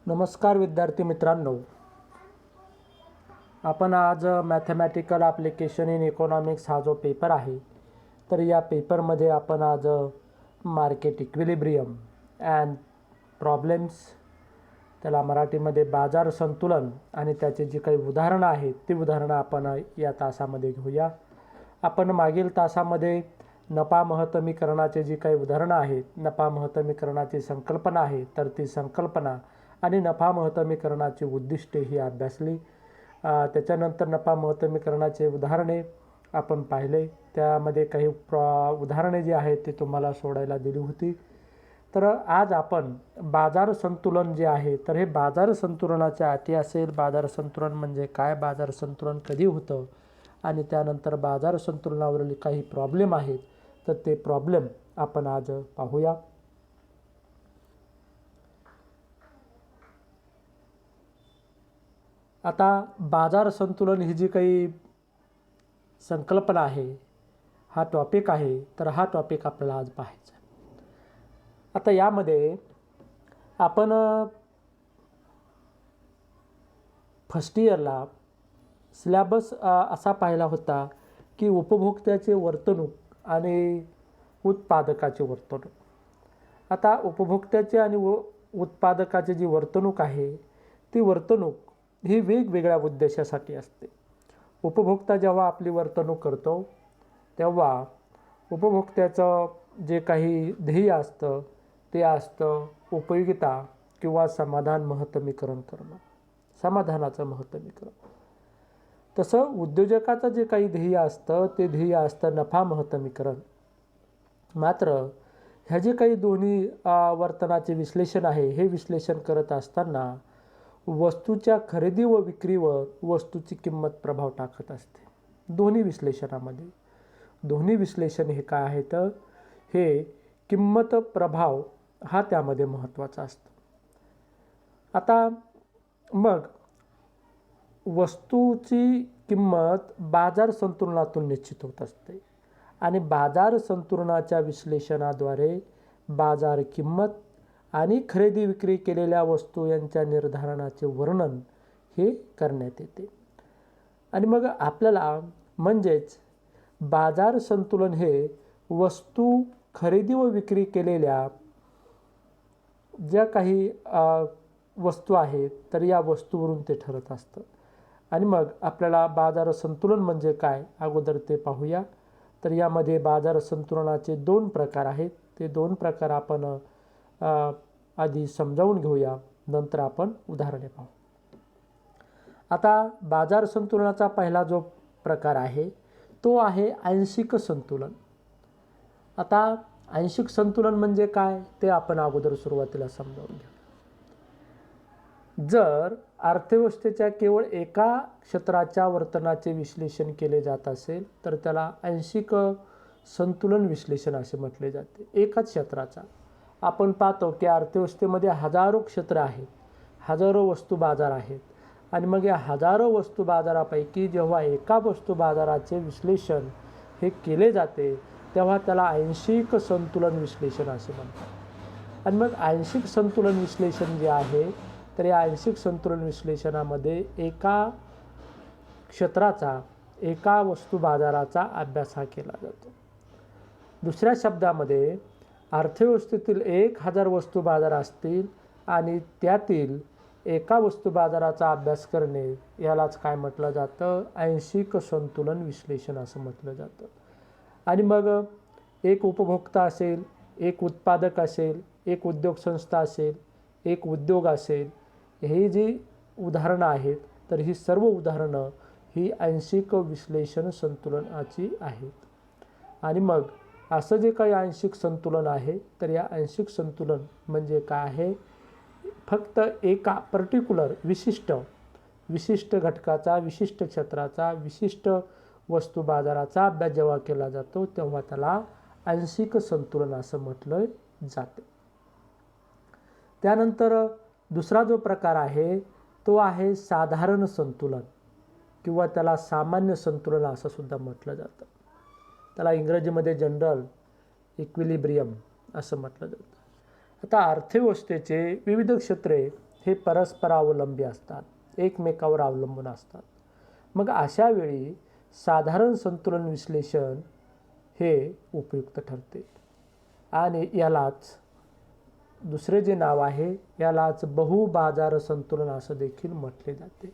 नमस्कार विद्यार्थी मित्रांनो, आपण आज मॅथमॅटिकल ॲप्लिकेशन इन इकॉनॉमिक्स हा जो पेपर आहे, तर या पेपरमध्ये आपण आज मार्केट इक्विलिब्रियम अँड प्रॉब्लेम्स, त्याला मराठीमध्ये बाजार संतुलन आणि त्याची जी काही उदाहरणं आहेत ती उदाहरणं आपण या तासामध्ये घेऊया. आपण मागील तासामध्ये नफा महत्तमीकरणाचे जी काही उदाहरणं आहेत, नफा महत्तमीकरणाची संकल्पना आहे, तर ती संकल्पना आणि नफा महत्तमीकरणाची उद्दिष्टे ही अभ्यासली. त्याच्यानंतर नफा महत्तमीकरणाचे उदाहरणे आपण पाहिले. त्यामध्ये काही उदाहरणे जी आहेत ती तुम्हाला सोडायला दिली होती. तर आज आपण बाजार संतुलन जे आहे, तर हे बाजार संतुलनाच्या अटी असेल. बाजार संतुलन म्हणजे काय, बाजार संतुलन कधी होतं आणि त्यानंतर बाजार संतुलनावरील काही प्रॉब्लेम आहेत, तर ते प्रॉब्लेम आपण आज पाहूया. आता बाजार संतुलन ही जी काही संकल्पना आहे, हा टॉपिक आहे, तर हा टॉपिक आपल्याला आज पाहायचा आहे. आता यामध्ये आपण फर्स्ट इयरला सिलेबस असा पाहिला होता की उपभोक्त्याचे वर्तणूक आणि उत्पादकाचे वर्तणूक. आता उपभोक्त्याचे आणि उत्पादकाची जी वर्तणूक आहे, ती वर्तणूक ही वेगवेगळ्या उद्देशासाठी असते. उपभोक्ता जेव्हा आपली वर्तणूक करतो तेव्हा उपभोक्त्याचं जे काही ध्येय असतं ते असतं उपयोगिता किंवा समाधान महत्तमीकरण करणं, समाधानाचं महत्तमीकरण. तसं उद्योजकाचं जे काही ध्येय असतं ते ध्येय असतं नफा महत्तमीकरण. मात्र ह्या जे काही दोन्ही वर्तनाचे विश्लेषण आहे, हे विश्लेषण करत असताना वस्तूच्या खरेदी व विक्रीवर वस्तूची किंमत प्रभाव टाकत असते. दोन्ही विश्लेषणामध्ये दोन्ही विश्लेषण हे काय आहे, तर हे किंमत प्रभाव हा त्यामध्ये महत्त्वाचा असतो. आता मग वस्तूची किंमत बाजार संतुलनातून निश्चित होत असते आणि बाजार संतुलनाच्या विश्लेषणाद्वारे बाजार किंमत आणि खरेदी विक्री केलेल्या वस्तू यांच्या निर्धारणाचे वर्णन हे करण्यात येते. आणि मग आपल्याला म्हणजेच बाजार संतुलन हे वस्तू खरेदी व विक्री केलेल्या ज्या काही वस्तू आहेत, तर या वस्तूवरून ते ठरत असतं. आणि मग आपल्याला बाजार संतुलन म्हणजे काय अगोदर ते पाहूया. तर यामध्ये बाजार संतुलनाचे दोन प्रकार आहेत. ते दोन प्रकार आपण आधी समजावून घेऊया, नंतर आपण उदाहरणे पाहू. आता बाजार संतुलनाचा पहिला जो प्रकार आहे तो आहे आंशिक संतुलन. आता आंशिक संतुलन म्हणजे काय ते आपण अगोदर सुरुवातीला समजावून घेऊ. जर अर्थव्यवस्थेच्या केवळ एका क्षेत्राच्या वर्तनाचे विश्लेषण केले जात असेल तर त्याला आंशिक संतुलन विश्लेषण असे म्हटले जाते. एकाच क्षेत्राचा आपण पाहतो की अर्थव्यवस्थेमध्ये हजारो क्षेत्र आहेत, हजारो वस्तू बाजार आहेत. आणि मग या हजारो वस्तू बाजारापैकी जेव्हा एका वस्तू बाजाराचे विश्लेषण हे केले जाते तेव्हा त्याला आंशिक संतुलन विश्लेषण असे म्हणतात. आणि मग आंशिक संतुलन विश्लेषण जे आहे, तर या आंशिक संतुलन विश्लेषणामध्ये एका क्षेत्राचा, एका वस्तू बाजाराचा अभ्यास हा केला जातो. दुसऱ्या शब्दामध्ये अर्थव्यवस्थेतील 1000 वस्तू बाजार असतील आणि त्यातील एका वस्तू बाजाराचा अभ्यास करणे यालाच काय म्हटलं जातं, आंशिक संतुलन विश्लेषण असं म्हटलं जातं. आणि मग एक उपभोक्ता असेल, एक उत्पादक असेल, एक उद्योग संस्था असेल, एक उद्योग असेल, ही जी उदाहरणं आहेत, तर ही सर्व उदाहरणं ही आंशिक विश्लेषण संतुलनाची आहेत. आणि मग असं जे काही आंशिक संतुलन आहे, तर या आंशिक संतुलन म्हणजे काय आहे, फक्त एका पर्टिक्युलर विशिष्ट घटकाचा, विशिष्ट क्षेत्राचा, विशिष्ट वस्तू बाजाराचा अभ्यास जेव्हा केला जातो तेव्हा त्याला आंशिक संतुलन असं म्हटलं जातं. त्यानंतर दुसरा जो प्रकार आहे तो आहे साधारण संतुलन किंवा त्याला सामान्य संतुलन असं सुद्धा म्हटलं जातं. त्याला इंग्रजीमध्ये जनरल इक्विलिब्रियम असं म्हटलं जातं. आता अर्थव्यवस्थेचे विविध क्षेत्रे हे परस्परावलंबी असतात, एकमेकावर अवलंबून असतात. मग अशा वेळी साधारण संतुलन विश्लेषण हे उपयुक्त ठरते आणि यालाच दुसरे जे नाव आहे यालाच बहुबाजार संतुलन असं देखील म्हटले जाते.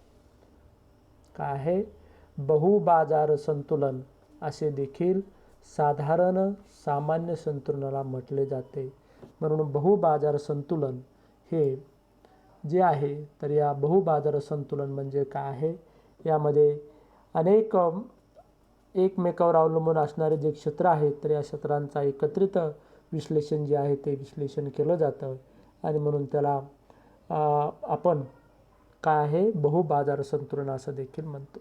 काय आहे? बहुबाजार संतुलन असे देखील साधारण सामान्य संतुलनाला म्हटले जाते. म्हणून बहुबाजार संतुलन हे जे आहे तर या बहुबाजार संतुलन म्हणजे काय आहे? यामध्ये अनेक एकमेकावर अवलंबून असणारे जे क्षेत्र आहेत तर या क्षेत्रांचा एकत्रित विश्लेषण जे आहे ते विश्लेषण केलं जातं आणि म्हणून त्याला आपण काय आहे? बहुबाजार संतुलन असं देखील म्हणतो.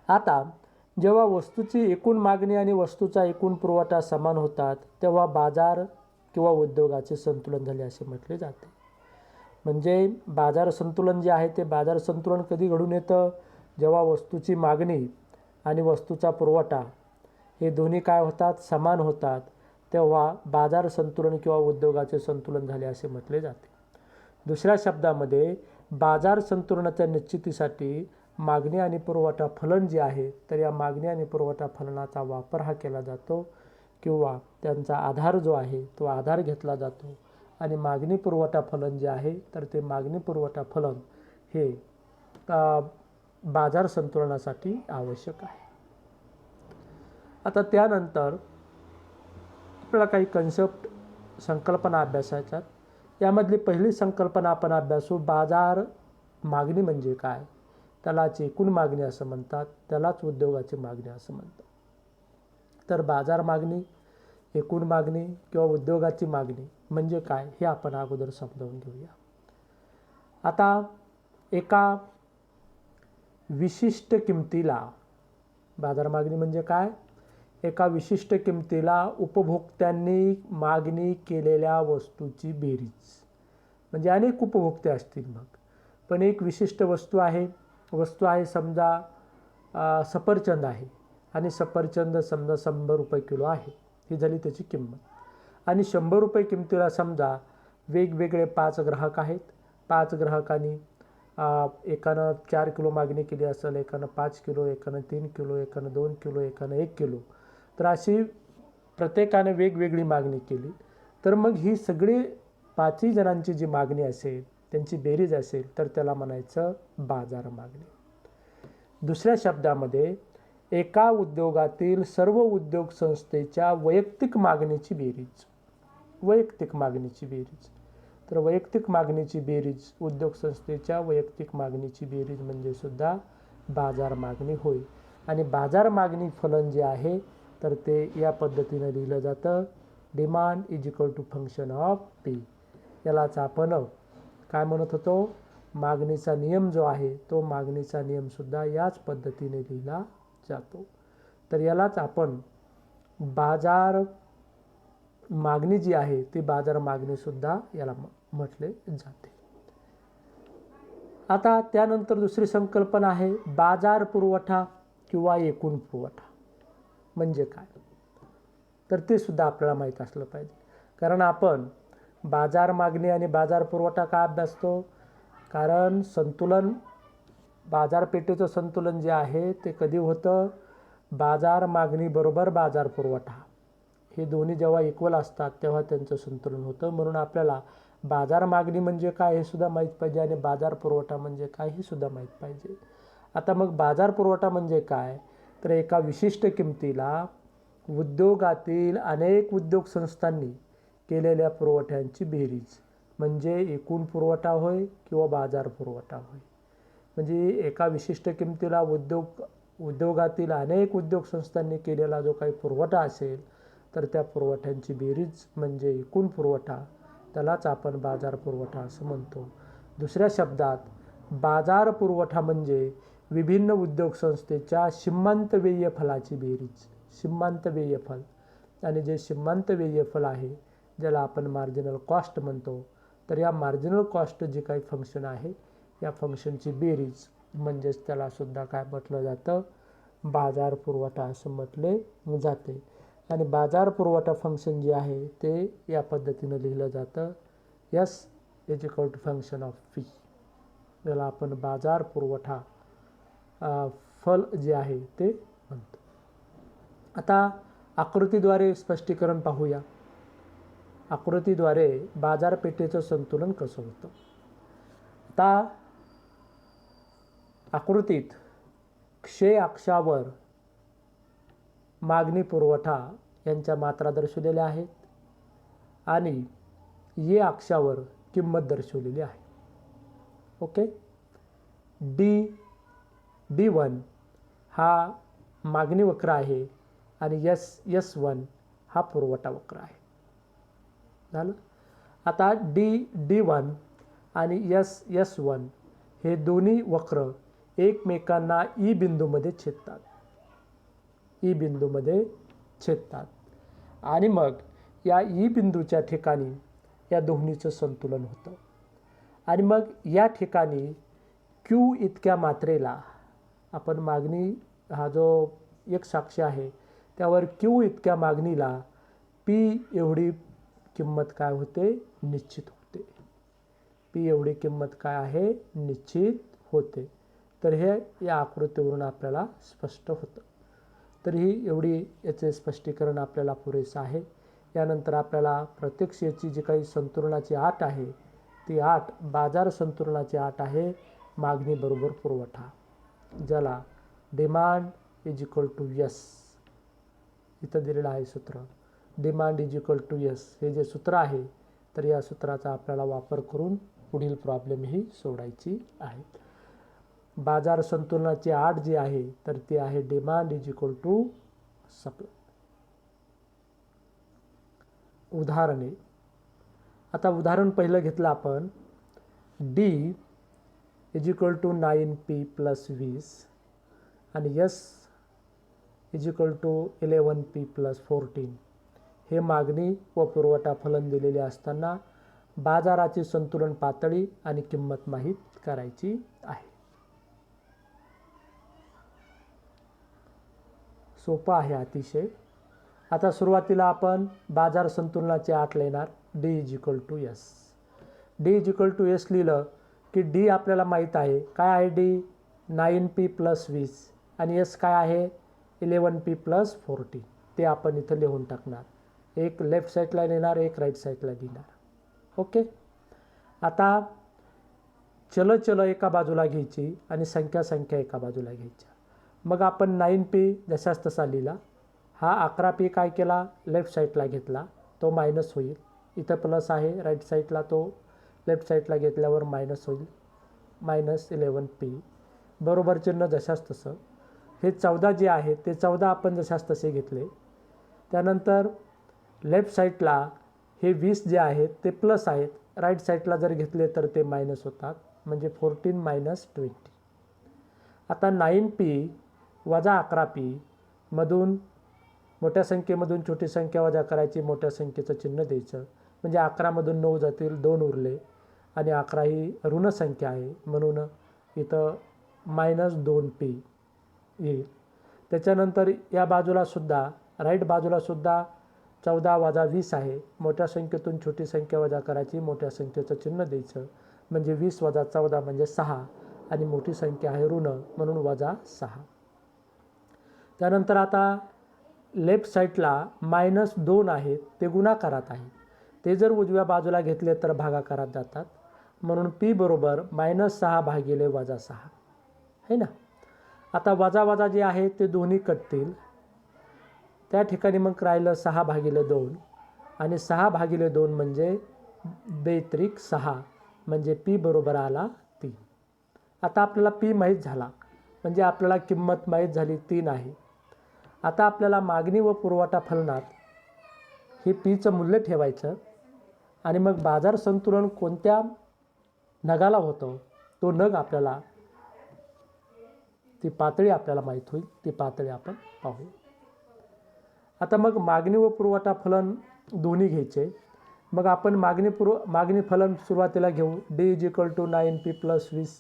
आता जेव्हा वस्तूची एकूण मागणी आणि वस्तूचा एकूण पुरवठा समान होतात तेव्हा बाजार किंवा उद्योगाचे संतुलन झाले असे म्हटले जाते. म्हणजे बाजार संतुलन जे आहे ते बाजार संतुलन कधी घडून येतं? जेव्हा वस्तूची मागणी आणि वस्तूचा पुरवठा हे दोन्ही काय होतात? समान होतात, तेव्हा बाजार संतुलन किंवा उद्योगाचे संतुलन झाले असे म्हटले जाते. दुसऱ्या शब्दामध्ये बाजार संतुलनाच्या निश्चितीसाठी मागणी आणि पुरवठा फलन जे आहे तर या मागणी आणि पुरवठा फलनाचा वापर हा केला जातो किंवा त्यांचा आधार जो आहे तो आधार घेतला जातो आणि मागणी पुरवठा फलन जे आहे तर ते मागणी पुरवठा फलन हे बाजार संतुलनासाठी आवश्यक आहे. आता त्यानंतर आपल्याला काही कन्सेप्ट संकल्पना अभ्यासायच्यात. यामधली पहिली संकल्पना आपण अभ्यासू. बाजार मागणी म्हणजे काय? त्यालाच एकूण मागणी असं म्हणतात, त्यालाच उद्योगाची मागणी असं म्हणतात. तर बाजार मागणी, एकूण मागणी किंवा उद्योगाची मागणी म्हणजे काय हे आपण अगोदर समजावून घेऊया. आता एका विशिष्ट किमतीला बाजार मागणी म्हणजे काय? एका विशिष्ट किमतीला उपभोक्त्यांनी मागणी केलेल्या वस्तूची बेरीज. म्हणजे अनेक उपभोक्ते असतील मग, पण एक विशिष्ट वस्तू आहे समजा सफरचंद आहे आणि सफरचंद समजा 100 रुपये किलो आहे, ही झाली त्याची किंमत. आणि 100 रुपये किमतीला समजा वेगवेगळे 5 ग्राहक आहेत. 5 ग्राहकांनी एकानं 4 किलो मागणी केली असेल, एकानं 5 किलो, एकानं 3 किलो, एकानं 2 किलो, एकानं 1 किलो. तर अशी प्रत्येकानं वेगवेगळी मागणी केली. तर मग ही सगळी 5ही जणांची जी मागणी असेल त्यांची बेरीज असेल तर त्याला म्हणायचं बाजार मागणी. दुसऱ्या शब्दामध्ये एका उद्योगातील सर्व उद्योग संस्थेच्या वैयक्तिक मागणीची बेरीज. तर वैयक्तिक मागणीची बेरीज, उद्योग संस्थेच्या वैयक्तिक मागणीची बेरीज म्हणजे सुद्धा बाजार मागणी होय. आणि बाजार मागणी फलन जे आहे तर ते या पद्धतीने लिहिलं जातं. Demand is equal to function of P. यालाच आपण काय म्हणत होतो? मागणीचा नियम जो आहे तो मागणीचा नियमसुद्धा याच पद्धतीने लिहिला जातो. तर यालाच आपण बाजार मागणी जी आहे ती बाजार मागणीसुद्धा याला म्हटले जाते. आता त्यानंतर दुसरी संकल्पना आहे बाजार पुरवठा किंवा एकूण पुरवठा म्हणजे काय? तर ते सुद्धा आपल्याला माहीत असलं पाहिजे. कारण आपण बाजार मागणी आणि बाजार पुरवठा का अभ्यासतो? कारण संतुलन, बाजारपेठेचं संतुलन जे आहे ते कधी होतं? बाजार मागणी बरोबर बाजार पुरवठा हे दोन्ही जेव्हा इक्वल असतात तेव्हा त्यांचं संतुलन होतं. म्हणून आपल्याला बाजार मागणी म्हणजे काय हे सुद्धा माहीत पाहिजे आणि बाजार पुरवठा म्हणजे काय हे सुद्धा माहीत पाहिजे. आता मग बाजार पुरवठा म्हणजे काय? तर एका विशिष्ट किमतीला उद्योगातील अनेक उद्योग संस्थांनी केलेल्या पुरवठ्यांची बेरीज म्हणजे एकूण पुरवठा होय किंवा बाजार पुरवठा होय. म्हणजे एका विशिष्ट किमतीला उद्योगातील अनेक उद्योग संस्थांनी केलेला जो काही पुरवठा असेल तर त्या पुरवठ्यांची बेरीज म्हणजे एकूण पुरवठा, त्यालाच आपण बाजार पुरवठा असं म्हणतो. दुसऱ्या शब्दात बाजार पुरवठा म्हणजे विभिन्न उद्योग संस्थेच्या सीमांत व्यय फलाची बेरीज. सीमांत व्यय फल आणि जे सीमांत व्यय फल आहे ज्याला आपण मार्जिनल कॉस्ट म्हणतो, तर या मार्जिनल कॉस्ट जे काही फंक्शन आहे या फंक्शनची बेरीज म्हणजेच त्याला सुद्धा काय म्हटलं जातं? बाजार पुरवठा असं म्हटले जाते. आणि बाजार पुरवठा फंक्शन जे आहे ते या पद्धतीनं लिहिलं जातं. S is equal to function of P. याला आपण बाजार पुरवठा फल जे आहे ते म्हणतो. आता आकृतीद्वारे स्पष्टीकरण पाहूया. आकृतीद्वारे बाजारपेठेचं संतुलन कसं होतं. आता आकृतीत क्षय अक्षावर मागणी पुरवठा यांच्या मात्रा दर्शवलेल्या आहेत आणि ये अक्षावर किंमत दर्शवलेली आहे. ओके. D1 हा मागणी वक्र आहे आणि S1 हा पुरवठा वक्र आहे. झालं. आता D1 आणि S1 हे दोन्ही वक्र एकमेकांना ई बिंदूमध्ये छेदतात. ई बिंदूमध्ये छेदतात आणि मग या ई बिंदूच्या ठिकाणी या दोन्हीचं संतुलन होतं. आणि मग या ठिकाणी Q इतक्या मात्रेला आपण मागणी हा जो एक साक्ष आहे त्यावर Q इतक्या मागणीला P एवढी किंमत काय होते निश्चित होते. P एवढी किंमत काय आहे निश्चित होते. तर हे या आकृतीवरून आपल्याला स्पष्ट होतं. तर ही एवढी याचे स्पष्टीकरण आपल्याला पुरेसं आहे. यानंतर आपल्याला प्रत्यक्ष याची जी काही संतुलनाची अट आहे ती अट बाजार संतुलनाची अट आहे मागणी बरोबर पुरवठा, ज्याला demand is equal to S इथं दिलेलं आहे सूत्र. Demand is equal to S हे जे सूत्र आहे तर या सूत्राचा आपल्याला वापर करून पुढील प्रॉब्लेम ही सोडायची आहे. बाजार संतुलनाची अट जी आहे तर ती आहे demand is equal to supply. उदाहरणे. आता उदाहरण पहिलं घेतलं आपण. D is equal to 9P plus 20 आणि S is equal to 11P plus 14 हे मागणी व पुरवठा फलन दिलेले असताना बाजाराची संतुलन पातळी आणि किंमत माहीत करायची आहे. सोपं आहे अतिशय. आता सुरुवातीला आपण बाजार संतुलनाची अट लिहिणार. D is equal to S. D is equal to S लिहिलं की D आपल्याला माहीत आहे. काय आहे D? 9P प्लस 20 आणि S काय आहे 11P प्लस 14. ते आपण इथं लिहून टाकणार. एक लेफ्ट साईडला लिहिणार, एक राईट साईडला लिहिणार. ओके. आता चल एका बाजूला घ्यायची आणि संख्या एका बाजूला घ्यायच्या. मग आपण 9P जसाच तसा लिहिला. हा 11P काय केला लेफ्ट साईडला घेतला, तो मायनस होईल. इथं प्लस आहे राईट साईडला, तो लेफ्ट साईडला घेतल्यावर मायनस होईल. मायनस 11P बरोबर चिन्ह जशाच तसं. हे 14 जे आहे ते 14 आपण जशाच तसे घेतले. त्यानंतर लेफ्ट साईडला हे 20 जे आहेत ते प्लस आहेत. राईट साईडला जर घेतले तर ते मायनस होतात, म्हणजे 14 मायनस 20. आता 9P वजा 11P मधून मोठ्या संख्येमधून छोटी संख्या वजा करायची, मोठ्या संख्येचं चिन्ह द्यायचं, म्हणजे 11मधून 9 जातील, 2 उरले आणि 11 ही ऋण संख्या आहे म्हणून इथं मायनस 2P येईल. त्याच्यानंतर या बाजूलासुद्धा राईट बाजूलासुद्धा 14 वजा 20 आहे. मोठ्या संख्येतून छोटी संख्या वजा करायची, मोठ्या संख्येचं चिन्ह द्यायचं, म्हणजे 20 वजा 14 म्हणजे 6 आणि मोठी संख्या आहे ऋण म्हणून वजा 6. त्यानंतर आता लेफ्ट साईडला मायनस 2 आहेत ते गुणाकारात आहेत. ते जर उजव्या बाजूला घेतले तर भागाकारात जातात, म्हणून P बरोबर -6 भागिले -6 है ना. आता वजा जे आहे ते दोन्ही कटतील. त्या ठिकाणी मग राहिलं 6 भागिले 2 आणि 6 भागिले 2 म्हणजे 2 6 म्हणजे P बरोबर आला 3. आता आपल्याला P माहीत झाला म्हणजे आपल्याला किंमत माहीत झाली 3 आहे. आता आपल्याला मागणी व पुरवठा फलनात हे Pचं मूल्य ठेवायचं आणि मग बाजार संतुलन कोणत्या नगाला होतं तो नग आपल्याला ती पातळी आपल्याला माहीत होईल. ती पातळी आपण पाहू. आता मग मागणी व पुरवठा फलन दोन्ही घ्यायचे. मग आपण मागणी फलन सुरुवातीला घेऊ. D is equal to 9P plus 20.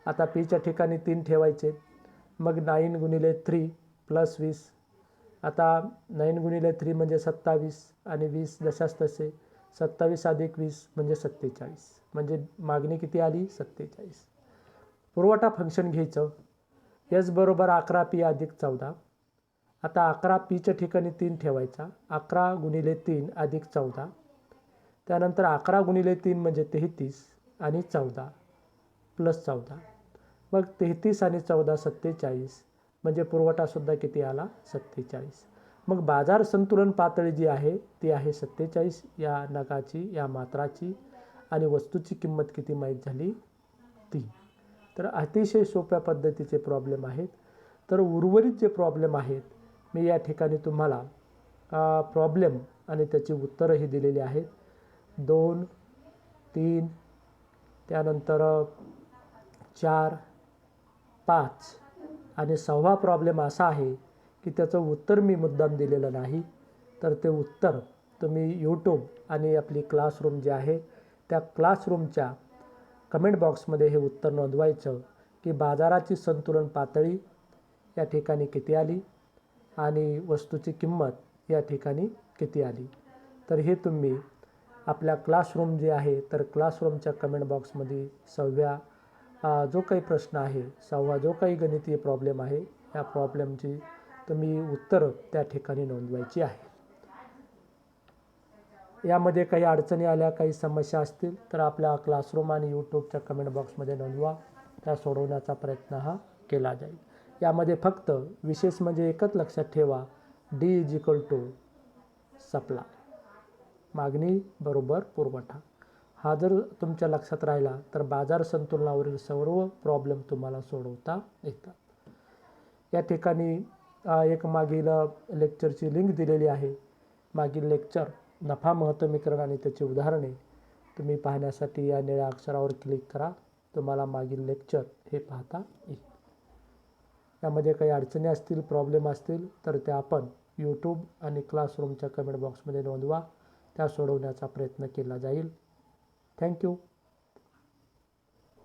आता Pच्या ठिकाणी 3 ठेवायचे. मग 9 गुणिले 3 प्लस 20. आता 9 गुणिले 3 म्हणजे 27 आणि 20 जशाच तसे 27 अधिक 20 म्हणजे 47, म्हणजे मागणी किती आली 47. पुरवठा फंक्शन घ्यायचं, एस बरोबर 11p अधिक 14. आता 11pच्या ठिकाणी 3 ठेवायचा, 11 गुणिले 3 अधिक 14. त्यानंतर 11 गुणिले 3 म्हणजे 33 आणि 14 प्लस 14. मग 33 आणि 14 47, म्हणजे पुरवठासुद्धा किती आला 47. मग बाजार संतुलन पातळी जी आहे ती आहे 47 या नगाची, या मात्राची, आणि वस्तूची किंमत किती माहीत झाली 3. तर अतिशय सोप्या पद्धतीचे प्रॉब्लेम आहेत. तर उर्वरित जे प्रॉब्लेम आहेत मी या ठिकाणी तुम्हाला प्रॉब्लेम आणि त्याची उत्तरंही दिलेली आहेत. 2, 3, त्यानंतर 4, 5 आणि 6वा प्रॉब्लेम असा आहे की त्याचं उत्तर मी मुद्दाम दिलेलं नाही. तर ते उत्तर तुम्ही यूट्यूब आणि आपली क्लासरूम जी आहे त्या क्लासरूमच्या कमेंट बॉक्समध्ये हे उत्तर नोंदवायचं की बाजाराची संतुलन पातळी या ठिकाणी किती आली आणि वस्तूची किंमत या ठिकाणी किती आली. तर हे तुम्ही आपल्या क्लासरूम जे आहे तर क्लासरूमच्या कमेंट बॉक्समध्ये 6व्या जो काही प्रश्न आहे, 6वा जो काही गणितीय प्रॉब्लेम आहे या प्रॉब्लेमची तुम्ही उत्तरं त्या ठिकाणी नोंदवायची आहे. यामध्ये काही अडचणी आल्या, काही समस्या असतील तर आपल्या क्लासरूम आणि यूट्यूबच्या कमेंट बॉक्समध्ये नोंदवा. त्या सोडवण्याचा प्रयत्न हा केला जाईल. यामध्ये फक्त विशेष म्हणजे एकच लक्षात ठेवा, D सप्लाय, मागणी बरोबर पुरवठा. हा जर तुमच्या लक्षात राहिला तर बाजार संतुलनावरील सर्व प्रॉब्लेम तुम्हाला सोडवता येतात. या ठिकाणी एक मागील लेक्चरची लिंक दिलेली आहे. मागील लेक्चर नफा महत्त्वमीकरण आणि त्याची उदाहरणे तुम्ही पाहण्यासाठी या निळ्या अक्षरावर क्लिक करा. तुम्हाला मागील लेक्चर हे पाहता येईल. यामध्ये काही अडचणी असतील, प्रॉब्लेम असतील तर त्या आपण यूट्यूब आणि क्लासरूमच्या कमेंट बॉक्समध्ये नोंदवा. त्या सोडवण्याचा प्रयत्न केला जाईल. थँक्यू.